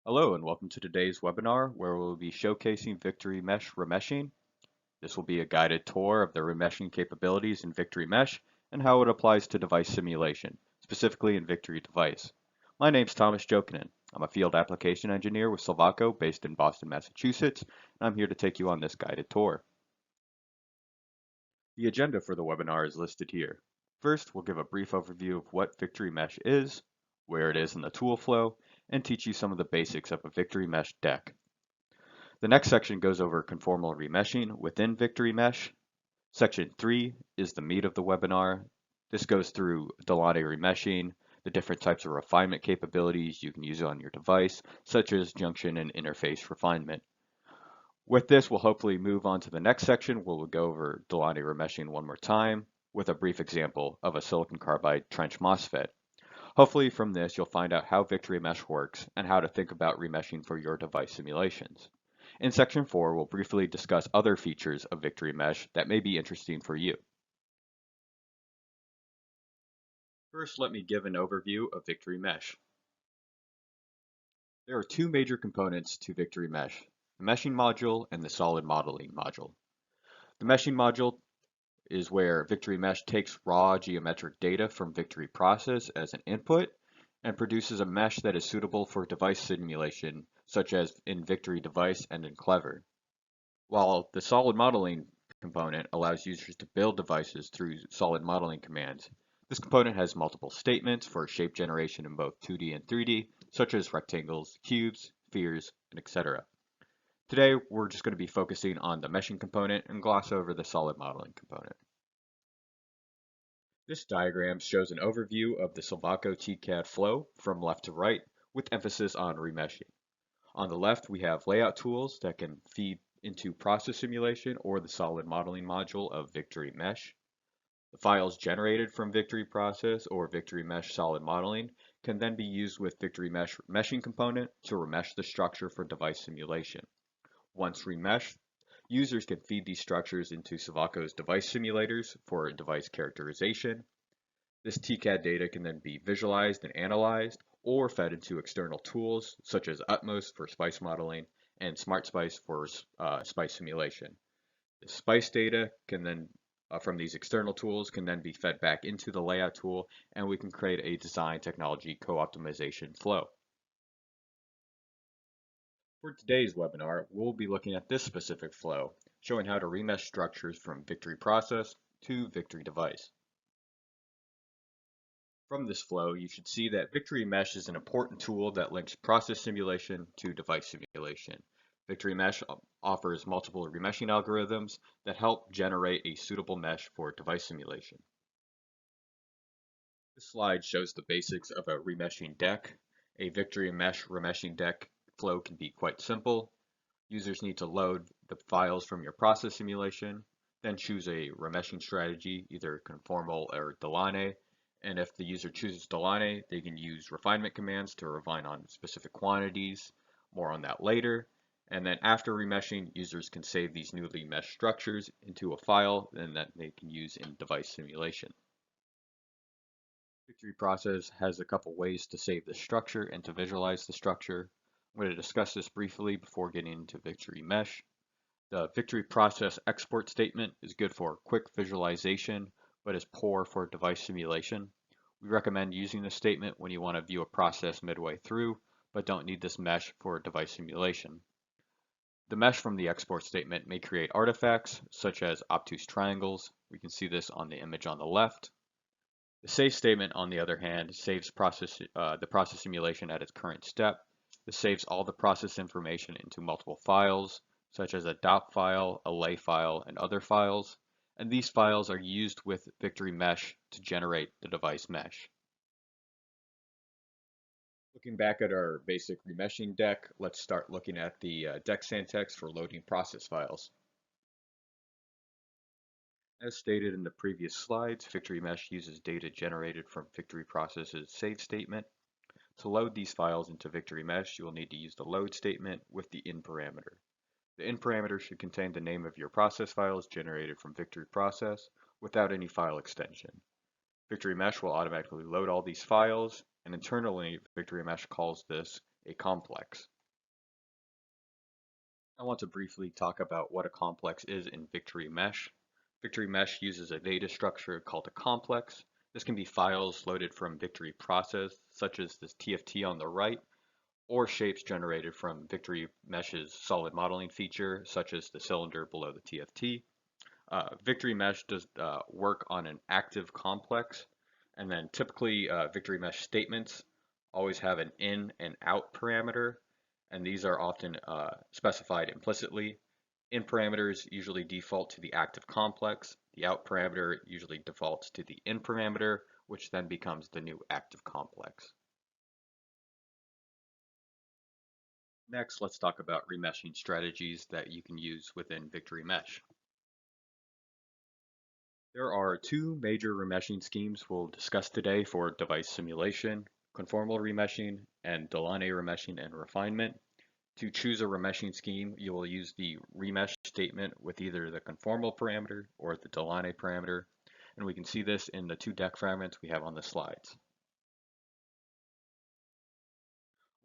Hello and welcome to today's webinar where we'll be showcasing Victory Mesh remeshing. This will be a guided tour of the remeshing capabilities in Victory Mesh and how it applies to device simulation, specifically in Victory Device. My name's Thomas Jokinen. I'm a field application engineer with Silvaco based in Boston, Massachusetts, and I'm here to take you on this guided tour. The agenda for the webinar is listed here. First, we'll give a brief overview of what Victory Mesh is, where it is in the tool flow, and teach you some of the basics of a Victory Mesh deck. The next section goes over conformal remeshing within Victory Mesh. Section 3 is the meat of the webinar. This goes through Delane remeshing, the different types of refinement capabilities you can use on your device, such as junction and interface refinement. With this, we'll hopefully move on to the next section where we'll go over Delane remeshing one more time with a brief example of a silicon carbide trench MOSFET. Hopefully from this, you'll find out how Victory Mesh works and how to think about remeshing for your device simulations. In Section 4, we'll briefly discuss other features of Victory Mesh that may be interesting for you. First, let me give an overview of Victory Mesh. There are two major components to Victory Mesh, the meshing module and the solid modeling module. The meshing module is where Victory Mesh takes raw geometric data from Victory Process as an input and produces a mesh that is suitable for device simulation, such as in Victory Device and in Clever. While the solid modeling component allows users to build devices through solid modeling commands, this component has multiple statements for shape generation in both 2D and 3D, such as rectangles, cubes, spheres, and etc. Today, we're just going to be focusing on the meshing component and gloss over the solid modeling component. This diagram shows an overview of the Silvaco tcad flow from left to right, with emphasis on remeshing. On the left, we have layout tools that can feed into process simulation or the solid modeling module of Victory Mesh. The files generated from Victory Process or Victory Mesh solid modeling can then be used with Victory Mesh meshing component to remesh the structure for device simulation. Once remeshed, users can feed these structures into Silvaco's device simulators for device characterization. This tcad data can then be visualized and analyzed or fed into external tools such as Utmost for spice modeling and SmartSpice for spice simulation. The spice data can then from these external tools can then be fed back into the layout tool, and we can create a design technology co-optimization flow. For today's webinar, we'll be looking at this specific flow, showing how to remesh structures from Victory Process to Victory Device. From this flow, you should see that Victory Mesh is an important tool that links process simulation to device simulation. Victory Mesh offers multiple remeshing algorithms that help generate a suitable mesh for device simulation. This slide shows the basics of a remeshing deck. A Victory Mesh remeshing deck flow can be quite simple. Users need to load the files from your process simulation, then choose a remeshing strategy, either conformal or Delane. And if the user chooses Delane, they can use refinement commands to refine on specific quantities. More on that later. And then after remeshing, users can save these newly meshed structures into a file and that they can use in device simulation. Victory Process has a couple ways to save the structure and to visualize the structure. I'm going to discuss this briefly before getting into Victory Mesh. The Victory Process export statement is good for quick visualization, but is poor for device simulation. We recommend using this statement when you want to view a process midway through, but don't need this mesh for device simulation. The mesh from the export statement may create artifacts, such as obtuse triangles. We can see this on the image on the left. The save statement, on the other hand, saves the process simulation at its current step. This saves all the process information into multiple files, such as a dop file, a lay file, and other files, and these files are used with Victory Mesh to generate the device mesh. Looking back at our basic remeshing deck, let's start looking at the deck syntax for loading process files. As stated in the previous slides, Victory Mesh uses data generated from Victory Process's save statement. To load these files into Victory Mesh, you will need to use the load statement with the in parameter. The in parameter should contain the name of your process files generated from Victory Process without any file extension. Victory Mesh will automatically load all these files, and internally, Victory Mesh calls this a complex. I want to briefly talk about what a complex is in Victory Mesh. Victory Mesh uses a data structure called a complex. This can be files loaded from Victory process, such as this TFT on the right, or shapes generated from Victory Mesh's solid modeling feature, such as the cylinder below the TFT. Victory Mesh does work on an active complex, and then typically Victory Mesh statements always have an in and out parameter, and these are often specified implicitly. In parameters usually default to the active complex. The out parameter usually defaults to the in parameter, which then becomes the new active complex. Next, let's talk about remeshing strategies that you can use within Victory Mesh. There are two major remeshing schemes we'll discuss today for device simulation: conformal remeshing and Delaunay remeshing and refinement. To choose a remeshing scheme, you will use the remesh statement with either the conformal parameter or the Delaunay parameter, and we can see this in the two deck fragments we have on the slides.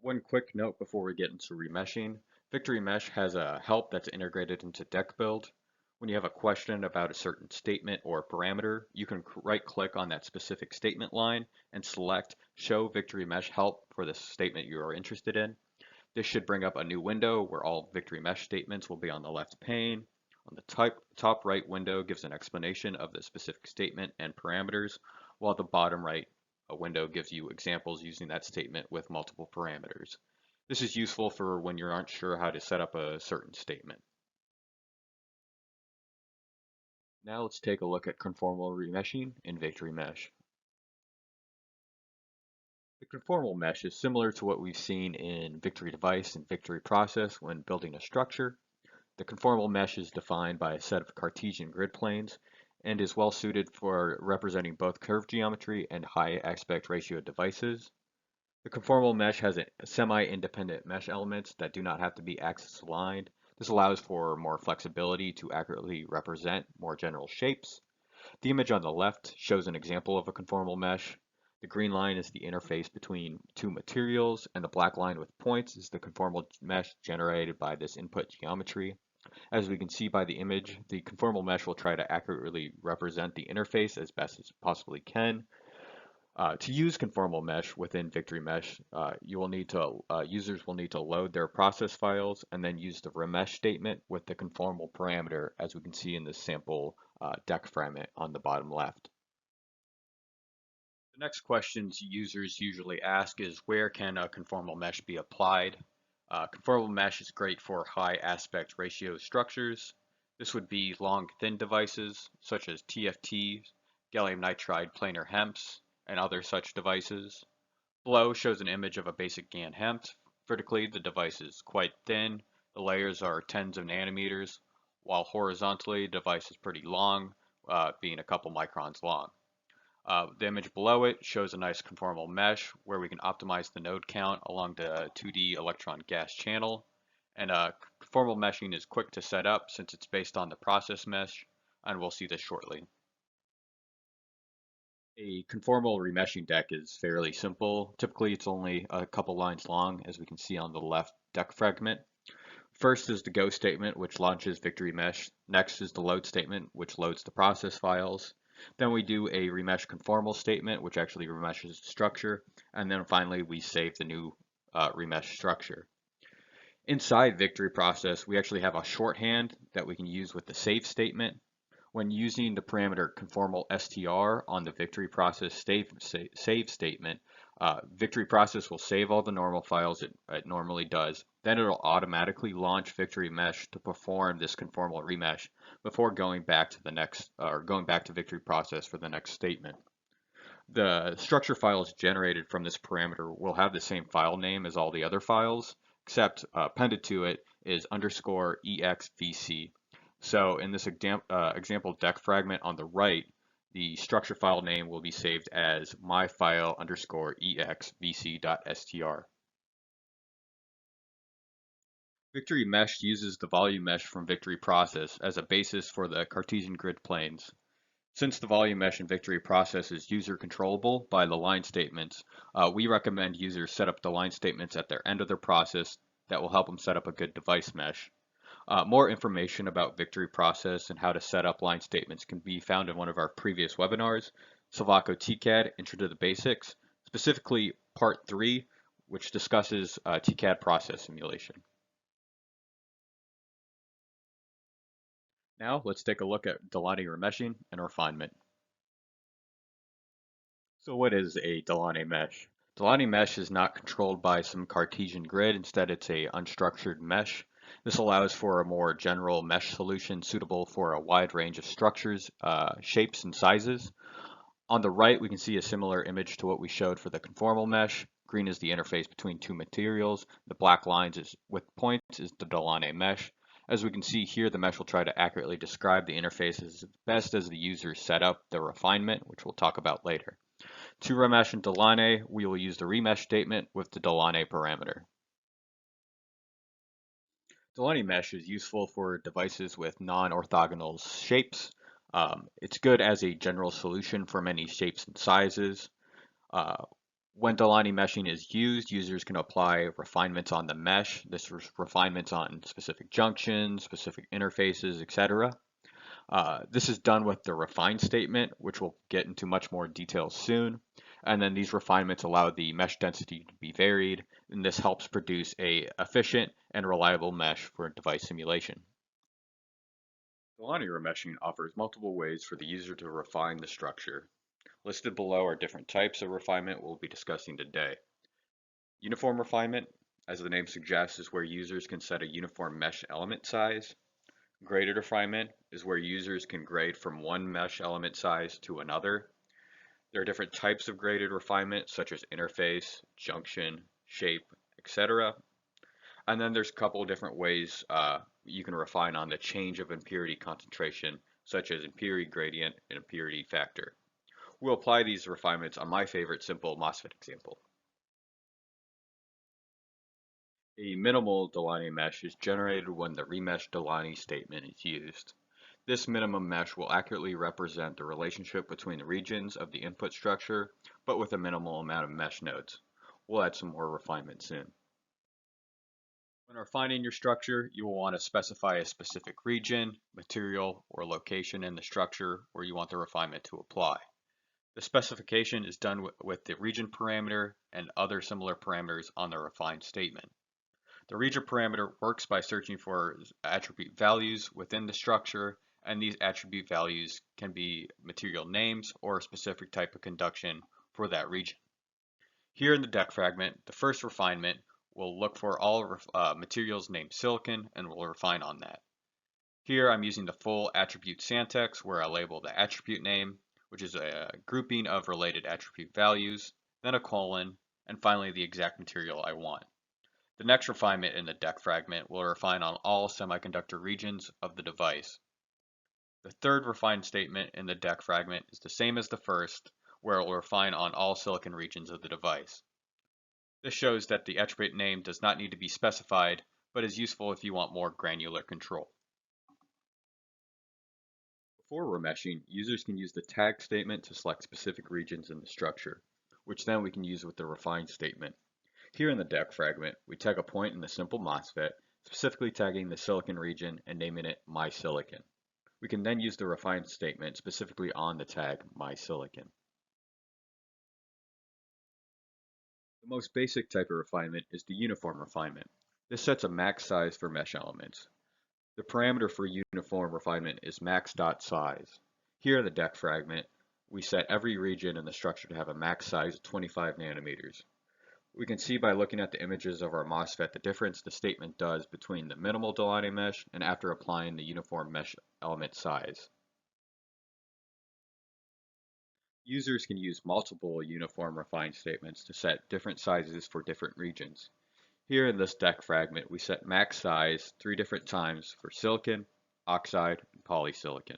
One quick note before we get into remeshing: Victory Mesh has a help that's integrated into deck build. When you have a question about a certain statement or parameter, you can right click on that specific statement line and select Show Victory Mesh Help for the statement you are interested in. This should bring up a new window where all Victory Mesh statements will be on the left pane. On the top right window gives an explanation of the specific statement and parameters, while the bottom right window gives you examples using that statement with multiple parameters. This is useful for when you aren't sure how to set up a certain statement. Now let's take a look at conformal remeshing in Victory Mesh. The conformal mesh is similar to what we've seen in Victory Device and Victory Process when building a structure. The conformal mesh is defined by a set of Cartesian grid planes and is well suited for representing both curved geometry and high aspect ratio devices. The conformal mesh has semi-independent mesh elements that do not have to be axis aligned. This allows for more flexibility to accurately represent more general shapes. The image on the left shows an example of a conformal mesh. The green line is the interface between two materials, and the black line with points is the conformal mesh generated by this input geometry. As we can see by the image, the conformal mesh will try to accurately represent the interface as best as it possibly can. To use conformal mesh within Victory Mesh, users will need to load their process files and then use the remesh statement with the conformal parameter, as we can see in this sample deck fragment on the bottom left. The next questions users usually ask is, where can a conformal mesh be applied? Conformal mesh is great for high aspect ratio structures. This would be long thin devices such as TFTs, gallium nitride planar HEMTs, and other such devices. Below shows an image of a basic GaN HEMT. Vertically, the device is quite thin. The layers are tens of nanometers, while horizontally, the device is pretty long, being a couple microns long. The image below it shows a nice conformal mesh where we can optimize the node count along the 2D electron gas channel. And conformal meshing is quick to set up since it's based on the process mesh, and we'll see this shortly. A conformal remeshing deck is fairly simple. Typically, it's only a couple lines long, as we can see on the left deck fragment. First is the go statement, which launches Victory Mesh. Next is the load statement, which loads the process files. Then we do a remesh conformal statement, which actually remeshes the structure. And then finally, we save the new remesh structure. Inside Victory Process, we actually have a shorthand that we can use with the save statement. When using the parameter conformal str on the Victory Process save statement, Victory Process will save all the normal files it normally does. Then it'll automatically launch Victory Mesh to perform this conformal remesh before going back to Victory Process for the next statement. The structure files generated from this parameter will have the same file name as all the other files, except appended to it is _exvc. So in this example deck fragment on the right, the structure file name will be saved as myfile_exvc.str. Victory Mesh uses the volume mesh from Victory Process as a basis for the Cartesian grid planes. Since the volume mesh in Victory Process is user controllable by the line statements, we recommend users set up the line statements at their end of their process that will help them set up a good device mesh. More information about Victory process and how to set up line statements can be found in one of our previous webinars, Silvaco TCAD, Intro to the Basics, specifically Part 3, which discusses tcad process simulation. Now let's take a look at Delaunay remeshing and refinement. So what is a Delaunay mesh? Delaunay mesh is not controlled by some Cartesian grid. Instead, it's a unstructured mesh. This allows for a more general mesh solution suitable for a wide range of structures, shapes, and sizes. On the right, we can see a similar image to what we showed for the conformal mesh. Green is the interface between two materials. The black lines with points is the Delaunay mesh. As we can see here, the mesh will try to accurately describe the interface as best as the user set up the refinement, which we'll talk about later. To remesh in Delaunay, we will use the remesh statement with the Delaunay parameter. Delaunay mesh is useful for devices with non-orthogonal shapes. It's good as a general solution for many shapes and sizes. When Delaunay meshing is used, users can apply refinements on the mesh. This is refinements on specific junctions, specific interfaces, etc. This is done with the refine statement, which we'll get into much more detail soon. And then these refinements allow the mesh density to be varied, and this helps produce a efficient and reliable mesh for device simulation. Delaunay remeshing offers multiple ways for the user to refine the structure. Listed below are different types of refinement we'll be discussing today. Uniform refinement, as the name suggests, is where users can set a uniform mesh element size. Graded refinement is where users can grade from one mesh element size to another. There are different types of graded refinement, such as interface, junction, shape, etc. And then there's a couple of different ways you can refine on the change of impurity concentration, such as impurity gradient and impurity factor. We'll apply these refinements on my favorite simple MOSFET example. A minimal Delaunay mesh is generated when the remesh Delaunay statement is used. This minimum mesh will accurately represent the relationship between the regions of the input structure, but with a minimal amount of mesh nodes. We'll add some more refinement soon. When refining your structure, you will want to specify a specific region, material, or location in the structure where you want the refinement to apply. The specification is done with the region parameter and other similar parameters on the refined statement. The region parameter works by searching for attribute values within the structure, and these attribute values can be material names or a specific type of conduction for that region. Here in the deck fragment, the first refinement will look for all materials named silicon and will refine on that. Here I'm using the full attribute syntax where I label the attribute name, which is a grouping of related attribute values, then a colon, and finally the exact material I want. The next refinement in the deck fragment will refine on all semiconductor regions of the device. The third refined statement in the deck fragment is the same as the first, where it will refine on all silicon regions of the device. This shows that the attribute name does not need to be specified, but is useful if you want more granular control. Before remeshing, users can use the tag statement to select specific regions in the structure, which then we can use with the refine statement. Here in the deck fragment, we tag a point in the simple MOSFET, specifically tagging the silicon region and naming it MySilicon. We can then use the refine statement specifically on the tag MySilicon. The most basic type of refinement is the uniform refinement. This sets a max size for mesh elements. The parameter for uniform refinement is max.size. Here in the deck fragment, we set every region in the structure to have a max size of 25 nanometers. We can see by looking at the images of our MOSFET the difference the statement does between the minimal Delaunay mesh and after applying the uniform mesh element size. Users can use multiple uniform refine statements to set different sizes for different regions. Here in this deck fragment, we set max size 3 different times for silicon, oxide, and polysilicon.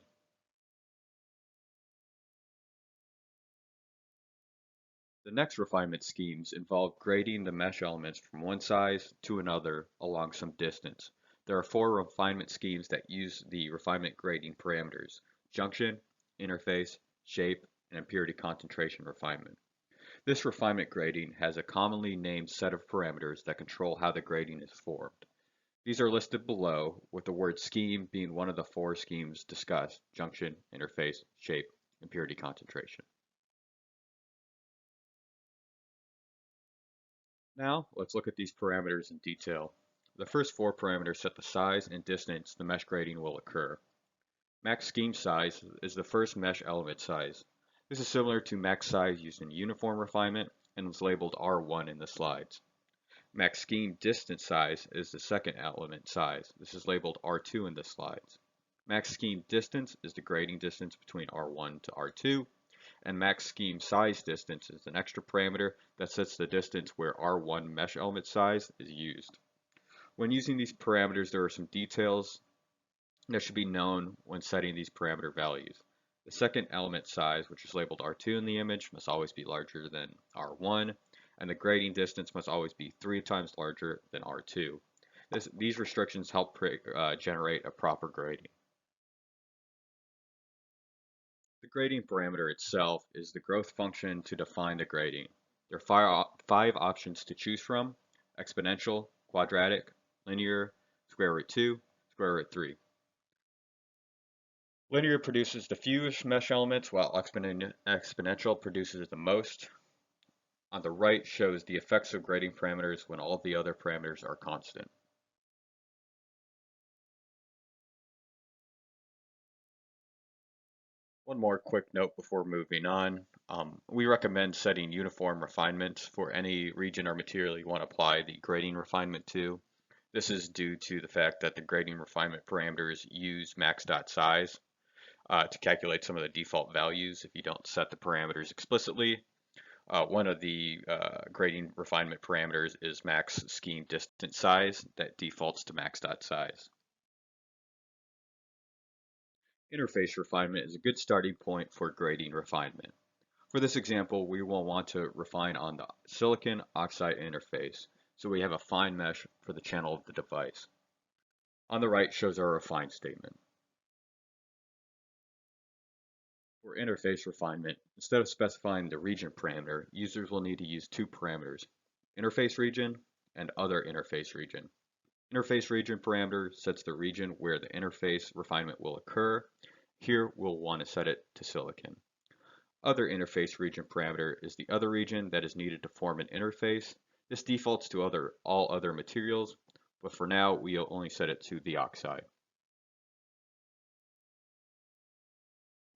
The next refinement schemes involve grading the mesh elements from one size to another along some distance. There are 4 refinement schemes that use the refinement grading parameters: junction, interface, shape, and impurity concentration refinement. This refinement grading has a commonly named set of parameters that control how the grading is formed. These are listed below, with the word scheme being one of the four schemes discussed: junction, interface, shape, and purity concentration. Now, let's look at these parameters in detail. The first four parameters set the size and distance the mesh grading will occur. Max scheme size is the first mesh element size. This is similar to max size used in uniform refinement and is labeled R1 in the slides. Max scheme distance size is the second element size. This is labeled R2 in the slides. Max scheme distance is the grading distance between R1 to R2, and max scheme size distance is an extra parameter that sets the distance where R1 mesh element size is used. When using these parameters, there are some details that should be known when setting these parameter values. The second element size, which is labeled R2 in the image, must always be larger than R1, and the grading distance must always be 3 times larger than R2. These restrictions help generate a proper grading. The grading parameter itself is the growth function to define the grading. There are five options to choose from: exponential, quadratic, linear, square root 2, square root 3. Linear produces the fewest mesh elements, while exponential produces the most. On the right shows the effects of grading parameters when all of the other parameters are constant. One more quick note before moving on. We recommend setting uniform refinements for any region or material you want to apply the grading refinement to. This is due to the fact that the grading refinement parameters use max.size to calculate some of the default values if you don't set the parameters explicitly. One of the grading refinement parameters is max scheme distance size that defaults to max.size. Interface refinement is a good starting point for grading refinement. For this example, we will want to refine on the silicon oxide interface, so we have a fine mesh for the channel of the device. On the right shows our refine statement. For interface refinement, instead of specifying the region parameter, users will need to use two parameters: interface region and other interface region. Interface region parameter sets the region where the interface refinement will occur. Here we'll want to set it to silicon. Other interface region parameter is the other region that is needed to form an interface. This defaults to all other materials, but for now we'll only set it to the oxide.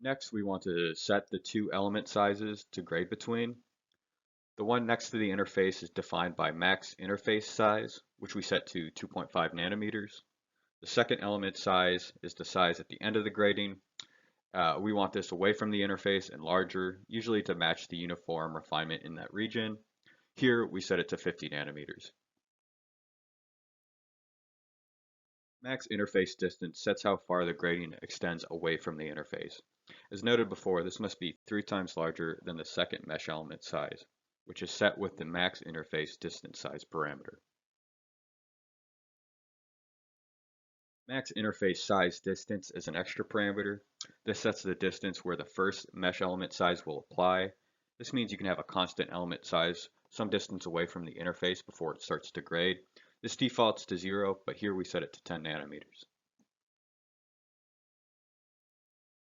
Next, we want to set the two element sizes to grade between. The one next to the interface is defined by max interface size, which we set to 2.5 nanometers. The second element size is the size at the end of the grading. We want this away from the interface and larger, usually to match the uniform refinement in that region. Here, we set it to 50 nanometers. Max interface distance sets how far the grading extends away from the interface. As noted before, this must be 3 times larger than the second mesh element size, which is set with the max interface distance size parameter. Max interface size distance is an extra parameter. This sets the distance where the first mesh element size will apply. This means you can have a constant element size some distance away from the interface before it starts to grade. This defaults to 0, but here we set it to 10 nanometers.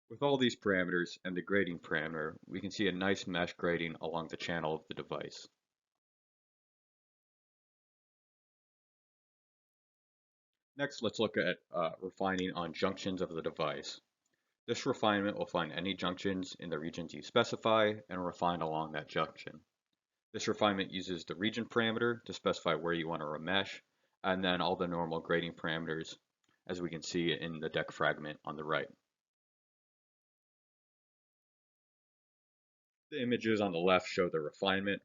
With all these parameters and the grading parameter, we can see a nice mesh grading along the channel of the device. Next, let's look at refining on junctions of the device. This refinement will find any junctions in the regions you specify and refine along that junction. This refinement uses the region parameter to specify where you want to remesh, and then all the normal grading parameters, as we can see in the deck fragment on the right. The images on the left show the refinement.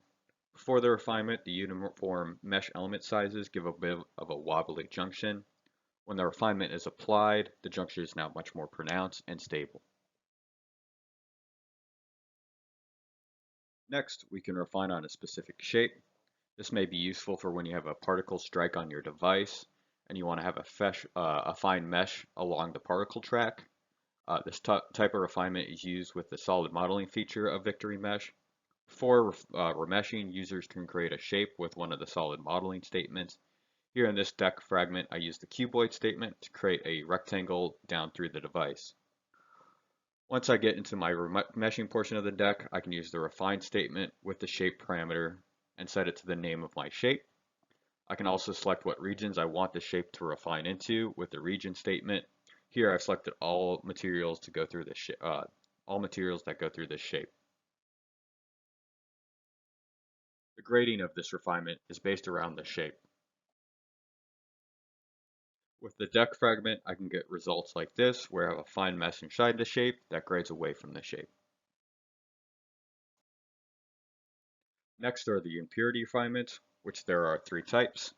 Before the refinement, the uniform mesh element sizes give a bit of a wobbly junction. When the refinement is applied, the junction is now much more pronounced and stable. Next, we can refine on a specific shape. This may be useful for when you have a particle strike on your device and you want to have a fine mesh along the particle track. This type of refinement is used with the solid modeling feature of Victory Mesh. For remeshing, users can create a shape with one of the solid modeling statements. Here in this deck fragment, I use the cuboid statement to create a rectangle down through the device. Once I get into my meshing portion of the deck, I can use the refine statement with the shape parameter and set it to the name of my shape. I can also select what regions I want the shape to refine into with the region statement. Here I've selected all materials to go through this all materials that go through this shape. The grading of this refinement is based around the shape. With the deck fragment, I can get results like this, where I have a fine mesh inside the shape that grades away from the shape. Next are the impurity refinements, which there are three types.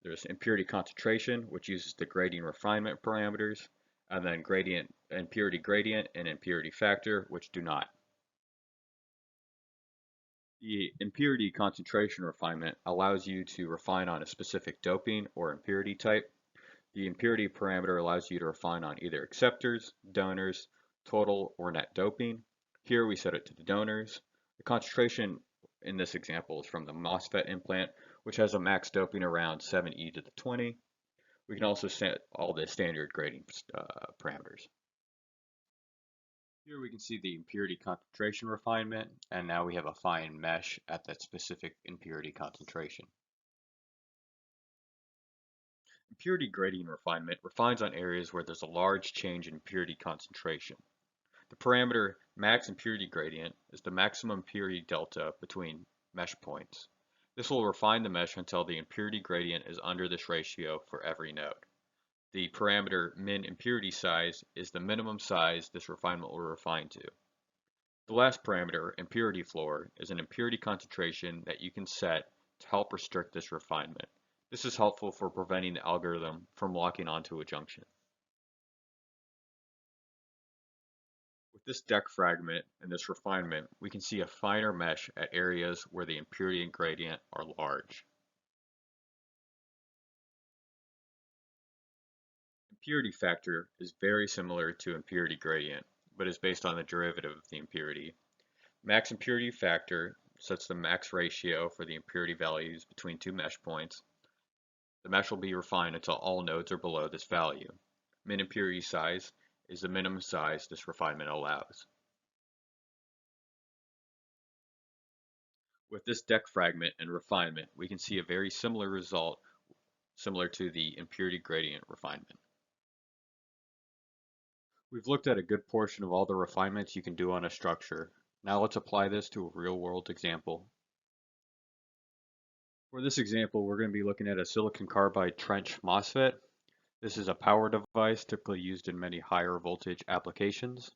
There's impurity concentration, which uses the grading refinement parameters, and then impurity gradient and impurity factor, which do not. The impurity concentration refinement allows you to refine on a specific doping or impurity type. The impurity parameter allows you to refine on either acceptors, donors, total, or net doping. Here we set it to the donors. The concentration in this example is from the MOSFET implant, which has a max doping around 7e to the 20. We can also set all the standard grading parameters. Here we can see the impurity concentration refinement, and now we have a fine mesh at that specific impurity concentration. Impurity gradient refinement refines on areas where there's a large change in impurity concentration. The parameter max impurity gradient is the maximum impurity delta between mesh points. This will refine the mesh until the impurity gradient is under this ratio for every node. The parameter min impurity size is the minimum size this refinement will refine to. The last parameter, impurity floor, is an impurity concentration that you can set to help restrict this refinement. This is helpful for preventing the algorithm from locking onto a junction. With this deck fragment and this refinement, we can see a finer mesh at areas where the impurity and gradient are large. Impurity factor is very similar to impurity gradient, but is based on the derivative of the impurity. Max impurity factor sets the max ratio for the impurity values between two mesh points. The mesh will be refined until all nodes are below this value. Min impurity size is the minimum size this refinement allows. With this deck fragment and refinement, we can see a very similar result, similar to the impurity gradient refinement. We've looked at a good portion of all the refinements you can do on a structure. Now let's apply this to a real-world example. For this example, we're going to be looking at a silicon carbide trench MOSFET. This is a power device typically used in many higher voltage applications.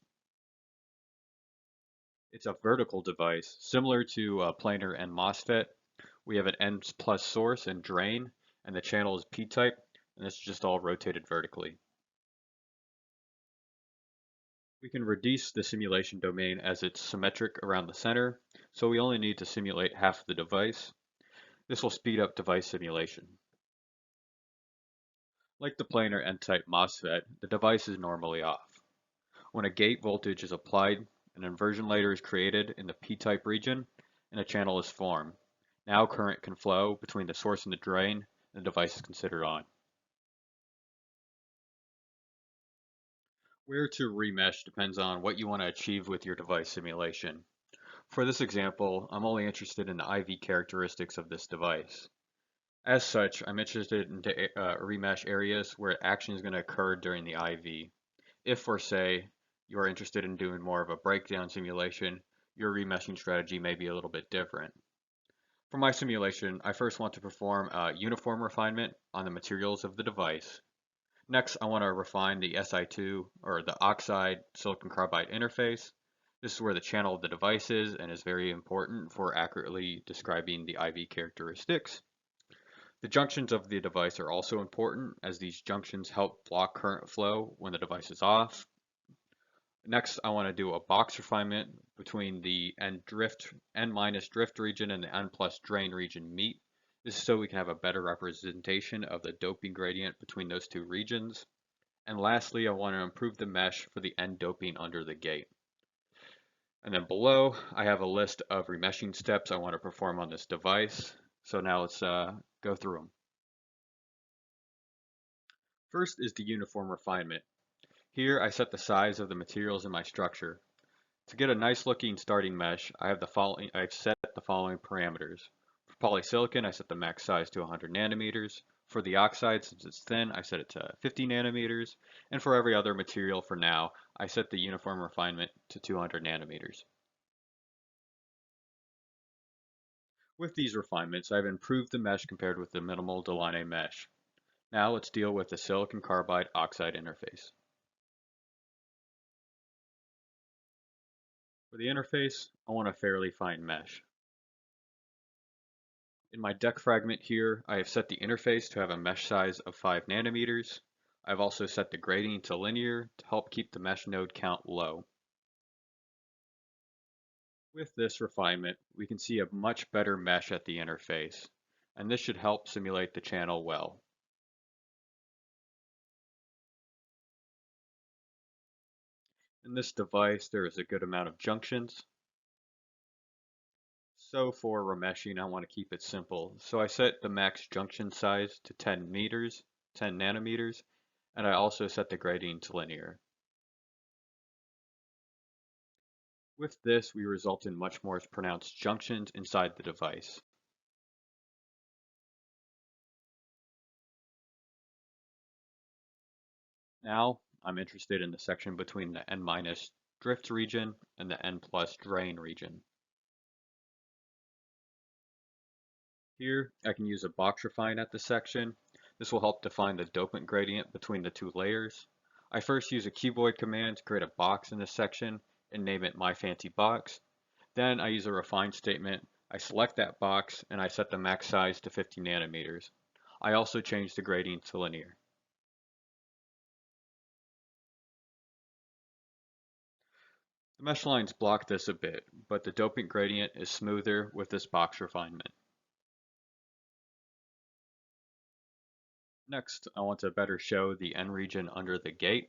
It's a vertical device, similar to a planar and MOSFET. We have an N plus source and drain, and the channel is P-type, and it's just all rotated vertically. We can reduce the simulation domain as it's symmetric around the center, so we only need to simulate half of the device. This will speed up device simulation. Like the planar N-type MOSFET, the device is normally off. When a gate voltage is applied, an inversion layer is created in the P-type region, and a channel is formed. Now current can flow between the source and the drain, and the device is considered on. Where to remesh depends on what you want to achieve with your device simulation. For this example, I'm only interested in the IV characteristics of this device. As such, I'm interested in remesh areas where action is going to occur during the IV. If, for say, you're interested in doing more of a breakdown simulation, your remeshing strategy may be a little bit different. For my simulation, I first want to perform a uniform refinement on the materials of the device. Next, I want to refine the Si2 or the oxide silicon carbide interface. This is where the channel of the device is and is very important for accurately describing the IV characteristics. The junctions of the device are also important as these junctions help block current flow when the device is off. Next, I want to do a box refinement between the N minus drift region and the N plus drain region meet. This is so we can have a better representation of the doping gradient between those two regions. And lastly, I want to improve the mesh for the N doping under the gate. And then below, I have a list of remeshing steps I want to perform on this device. So now let's go through them. First is the uniform refinement. Here I set the size of the materials in my structure. To get a nice looking starting mesh, I've set the following parameters. For polysilicon, I set the max size to 100 nanometers. For the oxide, since it's thin, I set it to 50 nanometers. And for every other material for now, I set the uniform refinement to 200 nanometers. With these refinements, I've improved the mesh compared with the minimal Delaunay mesh. Now let's deal with the silicon carbide oxide interface. For the interface, I want a fairly fine mesh. In my deck fragment here, I have set the interface to have a mesh size of 5 nanometers. I've also set the grading to linear to help keep the mesh node count low. With this refinement, we can see a much better mesh at the interface, and this should help simulate the channel well. In this device, there is a good amount of junctions. So for remeshing, I want to keep it simple. So I set the max junction size to 10 nanometers, and I also set the grading to linear. With this, we result in much more pronounced junctions inside the device. Now, I'm interested in the section between the N- drift region and the N+ drain region. Here, I can use a box refine at this section. This will help define the dopant gradient between the two layers. I first use a cuboid command to create a box in this section and name it my fancy box. Then I use a refine statement. I select that box and I set the max size to 50 nanometers. I also change the gradient to linear. The mesh lines block this a bit, but the dopant gradient is smoother with this box refinement. Next, I want to better show the N region under the gate.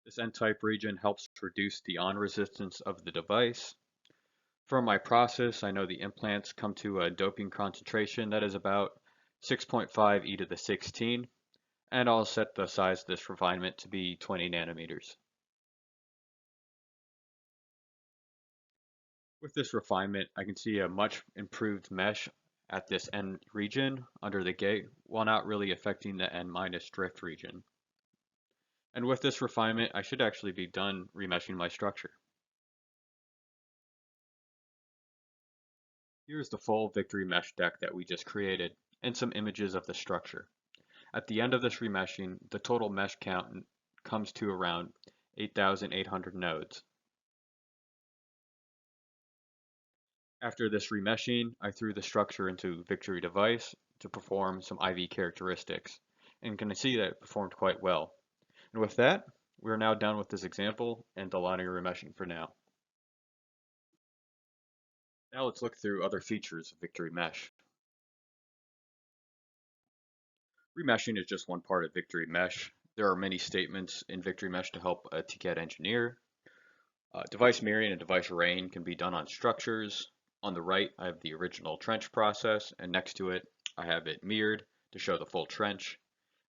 This N-type region helps reduce the on resistance of the device. From my process, I know the implants come to a doping concentration that is about 6.5 e to the 16, and I'll set the size of this refinement to be 20 nanometers. With this refinement, I can see a much improved mesh at this N region under the gate while not really affecting the N- drift region. And with this refinement, I should actually be done remeshing my structure. Here's the full Victory mesh deck that we just created and some images of the structure. At the end of this remeshing, the total mesh count comes to around 8,800 nodes. After this remeshing, I threw the structure into Victory device to perform some IV characteristics, and can see that it performed quite well. And with that, we are now done with this example and Delaunay remeshing for now. Now let's look through other features of Victory Mesh. Remeshing is just one part of Victory Mesh. There are many statements in Victory Mesh to help a tcad engineer. Device mirroring and device arraying can be done on structures. On the right, I have the original trench process, and next to it, I have it mirrored to show the full trench.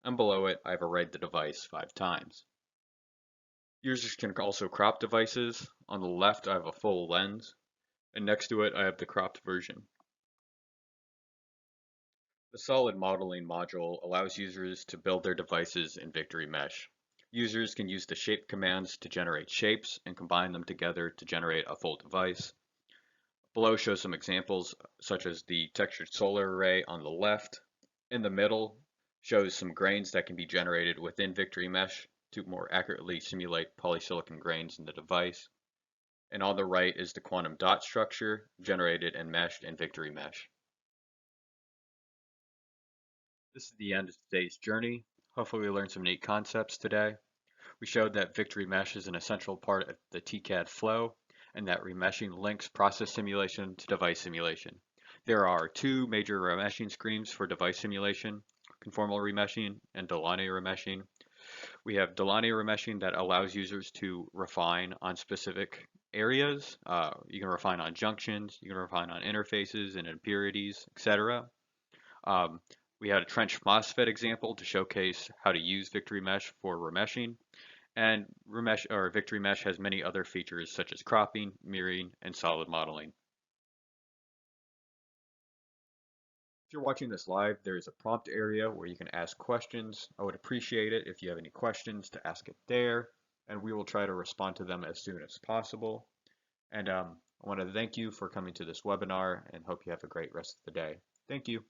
And below it, I've arrayed the device 5 times. Users can also crop devices. On the left, I have a full lens, and next to it, I have the cropped version. The solid modeling module allows users to build their devices in Victory Mesh. Users can use the shape commands to generate shapes and combine them together to generate a full device. Below shows some examples, such as the textured solar array on the left. In the middle shows some grains that can be generated within Victory Mesh to more accurately simulate polysilicon grains in the device. And on the right is the quantum dot structure generated and meshed in Victory Mesh. This is the end of today's journey. Hopefully we learned some neat concepts today. We showed that Victory Mesh is an essential part of the tcad flow, and that remeshing links process simulation to device simulation. There are 2 major remeshing schemes for device simulation: conformal remeshing and Delaunay remeshing. We have Delaunay remeshing that allows users to refine on specific areas. You can refine on junctions, you can refine on interfaces and impurities, etc. We had a trench MOSFET example to showcase how to use Victory Mesh for remeshing, and remesh or Victory Mesh has many other features such as cropping, mirroring, and solid modeling. If you're watching this live, there is a prompt area where you can ask questions. I would appreciate it if you have any questions to ask it there, and we will try to respond to them as soon as possible. And I want to thank you for coming to this webinar and hope you have a great rest of the day. Thank you.